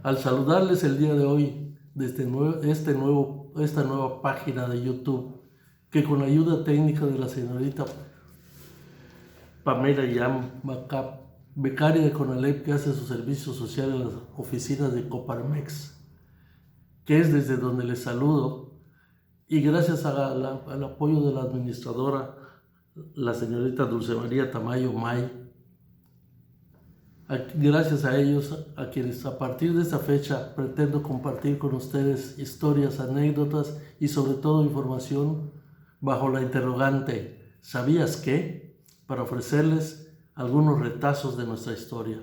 al saludarles el día de hoy desde esta nueva página de YouTube, que con la ayuda técnica de la señorita Pamela Yam Macap, becaria de CONALEP que hace su servicio social en las oficinas de Coparmex, que es desde donde les saludo, y gracias al apoyo de la administradora, la señorita Dulce María Tamayo May. Gracias a ellos, a quienes a partir de esta fecha pretendo compartir con ustedes historias, anécdotas y sobre todo información bajo la interrogante ¿sabías qué?, para ofrecerles algunos retazos de nuestra historia.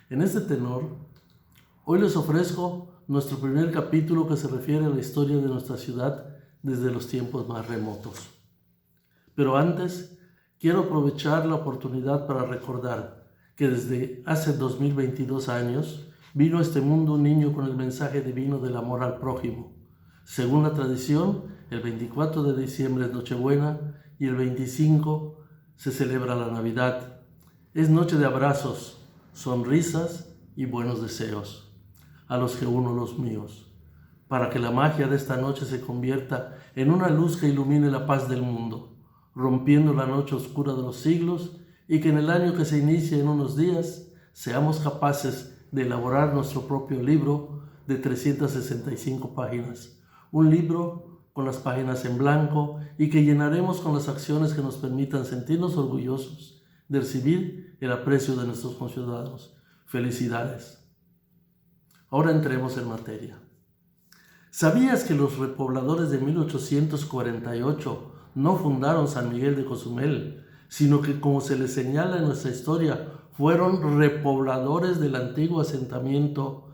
En este tenor, hoy les ofrezco nuestro primer capítulo que se refiere a la historia de nuestra ciudad desde los tiempos más remotos. Pero antes, quiero aprovechar la oportunidad para recordar que desde hace 2022 años vino a este mundo un niño con el mensaje divino del amor al prójimo. Según la tradición, el 24 de diciembre es Nochebuena y el 25 se celebra la Navidad. Es noche de abrazos, sonrisas y buenos deseos, a los que uno los míos, para que la magia de esta noche se convierta en una luz que ilumine la paz del mundo, rompiendo la noche oscura de los siglos, y que en el año que se inicie en unos días seamos capaces de elaborar nuestro propio libro de 365 páginas, un libro con las páginas en blanco y que llenaremos con las acciones que nos permitan sentirnos orgullosos de recibir el aprecio de nuestros conciudadanos. Felicidades. Ahora entremos en materia. ¿Sabías que los repobladores de 1848 no fundaron San Miguel de Cozumel, sino que, como se les señala en nuestra historia, fueron repobladores del antiguo asentamiento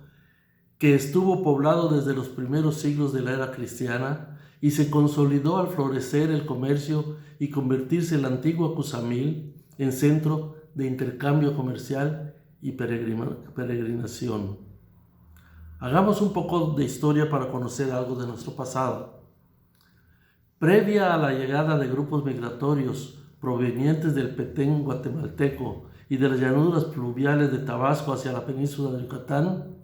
que estuvo poblado desde los primeros siglos de la era cristiana y se consolidó al florecer el comercio y convertirse el antiguo Cuzamil en centro de intercambio comercial y peregrinación? Hagamos un poco de historia para conocer algo de nuestro pasado. Previa a la llegada de grupos migratorios provenientes del Petén guatemalteco y de las llanuras pluviales de Tabasco hacia la península de Yucatán,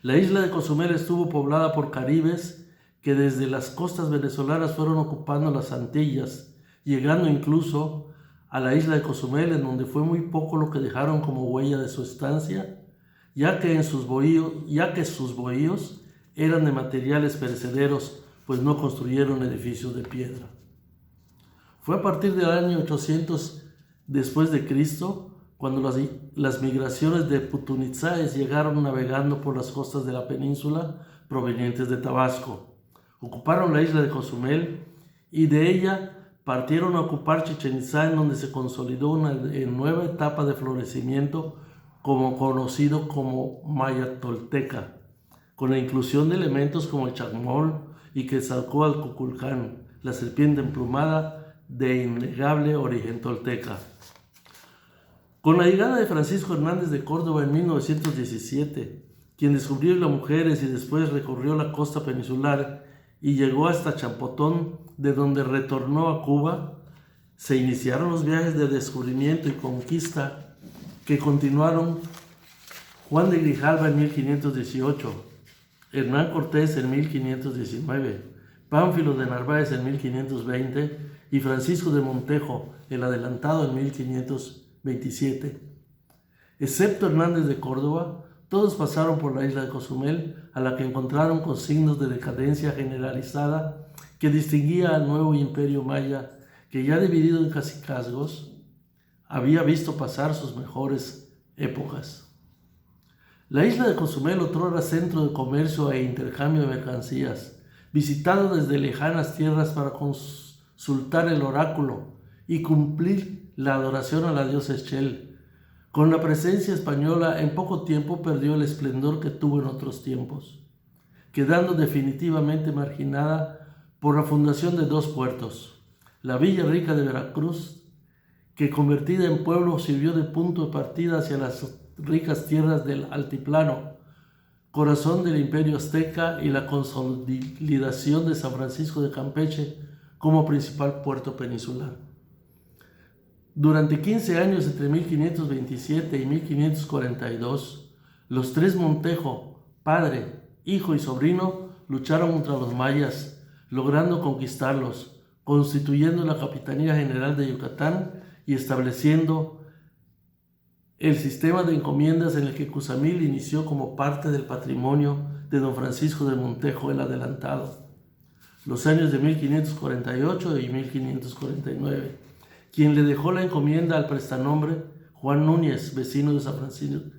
la isla de Cozumel estuvo poblada por caribes que desde las costas venezolanas fueron ocupando las Antillas, llegando incluso a la isla de Cozumel, en donde fue muy poco lo que dejaron como huella de su estancia, ya que sus bohíos eran de materiales perecederos, pues no construyeron edificios de piedra. Fue a partir del año 800 después de Cristo cuando las migraciones de Putunitzáes llegaron navegando por las costas de la península provenientes de Tabasco. Ocuparon la isla de Cozumel y de ella partieron a ocupar Chichén Itzá, en donde se consolidó una nueva etapa de florecimiento conocido como Maya Tolteca, con la inclusión de elementos como el chacmol y Quetzalcóatl, la serpiente emplumada de innegable origen tolteca. Con la llegada de Francisco Hernández de Córdoba en 1917, quien descubrió las mujeres y después recorrió la costa peninsular y llegó hasta Champotón, de donde retornó a Cuba, se iniciaron los viajes de descubrimiento y conquista que continuaron Juan de Grijalva en 1518, Hernán Cortés en 1519, Pánfilo de Narváez en 1520 y Francisco de Montejo, el adelantado, en 1527. Excepto Hernández de Córdoba, todos pasaron por la isla de Cozumel, a la que encontraron con signos de decadencia generalizada que distinguía al nuevo imperio maya, que ya dividido en cacicazgos, había visto pasar sus mejores épocas. La isla de Cozumel otrora era centro de comercio e intercambio de mercancías, visitado desde lejanas tierras para consultar el oráculo y cumplir la adoración a la diosa Xchel. Con la presencia española, en poco tiempo perdió el esplendor que tuvo en otros tiempos, quedando definitivamente marginada por la fundación de dos puertos: la Villa Rica de Veracruz, que convertida en pueblo sirvió de punto de partida hacia las ricas tierras del altiplano, corazón del imperio azteca, y la consolidación de San Francisco de Campeche como principal puerto peninsular. Durante 15 años, entre 1527 y 1542, Los tres Montejo, padre, hijo y sobrino, lucharon contra los mayas, logrando conquistarlos, constituyendo la Capitanía General de Yucatán y estableciendo el sistema de encomiendas en el que Cozumel inició como parte del patrimonio de don Francisco de Montejo el Adelantado, los años de 1548 y 1549, quien le dejó la encomienda al prestanombre Juan Núñez, vecino de San Francisco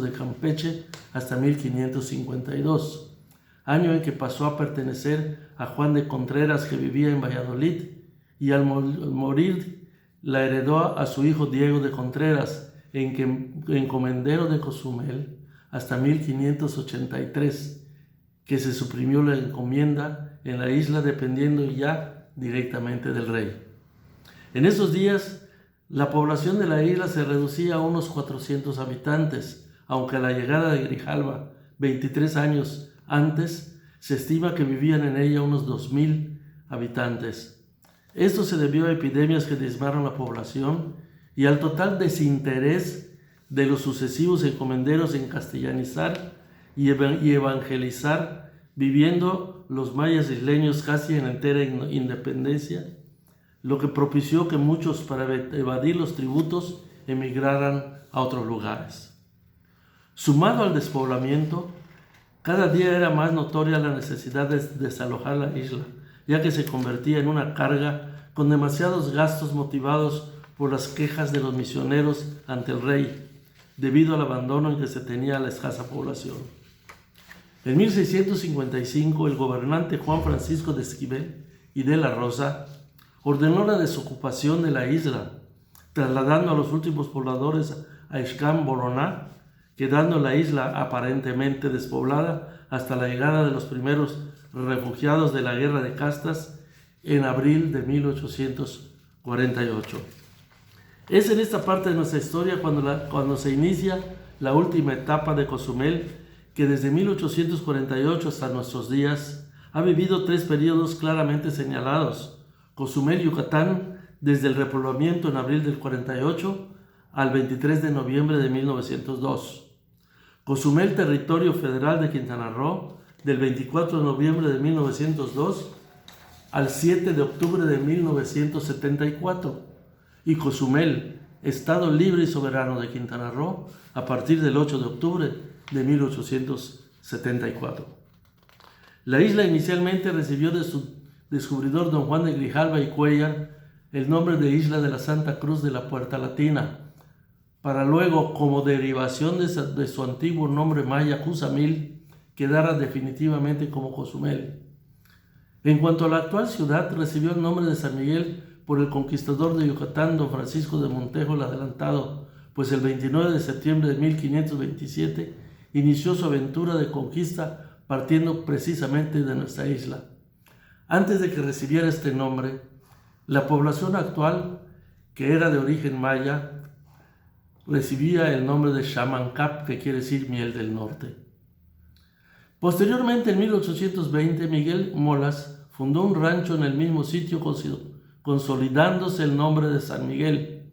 de Campeche, hasta 1552, año en que pasó a pertenecer a Juan de Contreras, que vivía en Valladolid, y al morir la heredó a su hijo Diego de Contreras, encomendero de Cozumel, hasta 1583, que se suprimió la encomienda en la isla, dependiendo ya directamente del rey. En esos días, la población de la isla se reducía a unos 400 habitantes, aunque a la llegada de Grijalva, 23 años antes, se estima que vivían en ella unos 2,000 habitantes. Esto se debió a epidemias que diezmaron la población y al total desinterés de los sucesivos encomenderos en castellanizar y evangelizar, viviendo los mayas isleños casi en entera independencia, lo que propició que muchos, para evadir los tributos, emigraran a otros lugares. Sumado al despoblamiento, cada día era más notoria la necesidad de desalojar la isla, ya que se convertía en una carga con demasiados gastos motivados por las quejas de los misioneros ante el rey, debido al abandono en que se tenía la escasa población. En 1655, el gobernante Juan Francisco de Esquivel y de la Rosa ordenó la desocupación de la isla, trasladando a los últimos pobladores a Ixcán Boroná, quedando la isla aparentemente despoblada hasta la llegada de los primeros refugiados de la Guerra de Castas en abril de 1848. Es en esta parte de nuestra historia cuando se inicia la última etapa de Cozumel, que desde 1848 hasta nuestros días ha vivido 3 periodos claramente señalados. Cozumel, Yucatán, desde el repoblamiento en abril del 48 al 23 de noviembre de 1902. Cozumel, territorio federal de Quintana Roo, del 24 de noviembre de 1902 al 7 de octubre de 1974. Y Cozumel, Estado libre y soberano de Quintana Roo, a partir del 8 de octubre de 1874. La isla inicialmente recibió de su descubridor don Juan de Grijalva y Cuellar el nombre de Isla de la Santa Cruz de la Puerta Latina, para luego, como derivación de su antiguo nombre maya Cozumel, quedara definitivamente como Cozumel. En cuanto a la actual ciudad, recibió el nombre de San Miguel por el conquistador de Yucatán, don Francisco de Montejo el Adelantado, pues el 29 de septiembre de 1527 inició su aventura de conquista partiendo precisamente de nuestra isla. Antes de que recibiera este nombre, la población actual, que era de origen maya, recibía el nombre de Xamancap, que quiere decir miel del norte. Posteriormente, en 1820, Miguel Molas fundó un rancho en el mismo sitio, consolidándose el nombre de San Miguel,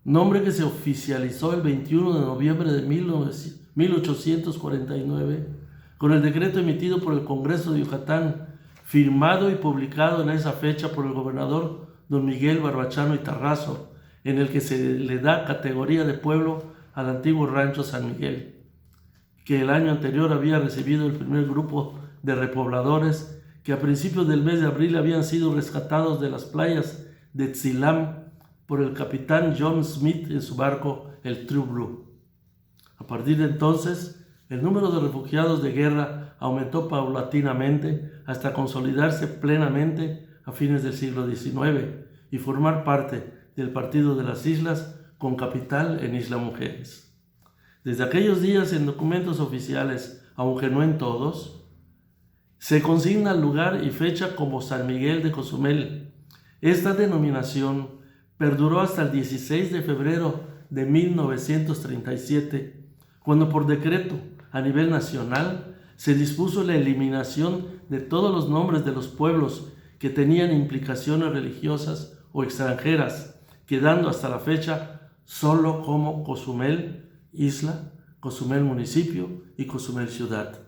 nombre que se oficializó el 21 de noviembre de 1849 con el decreto emitido por el Congreso de Yucatán, firmado y publicado en esa fecha por el gobernador don Miguel Barbachano y Tarrazo, en el que se le da categoría de pueblo al antiguo rancho San Miguel, que el año anterior había recibido el primer grupo de repobladores que a principios del mes de abril habían sido rescatados de las playas de Tzilam por el capitán John Smith en su barco, el True Blue. A partir de entonces, el número de refugiados de guerra aumentó paulatinamente hasta consolidarse plenamente a fines del siglo XIX y formar parte del Partido de las Islas, con capital en Isla Mujeres. Desde aquellos días, en documentos oficiales, aunque no en todos, se consigna el lugar y fecha como San Miguel de Cozumel. Esta denominación perduró hasta el 16 de febrero de 1937, cuando por decreto a nivel nacional se dispuso la eliminación de todos los nombres de los pueblos que tenían implicaciones religiosas o extranjeras, quedando hasta la fecha solo como Cozumel, Isla, Cozumel municipio y Cozumel ciudad.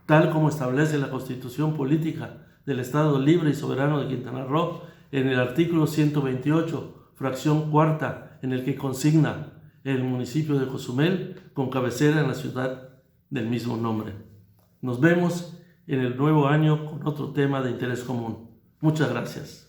Tal como establece la Constitución Política del Estado Libre y Soberano de Quintana Roo en el artículo 128, fracción cuarta, en el que consigna el municipio de Cozumel con cabecera en la ciudad del mismo nombre. Nos vemos en el nuevo año con otro tema de interés común. Muchas gracias.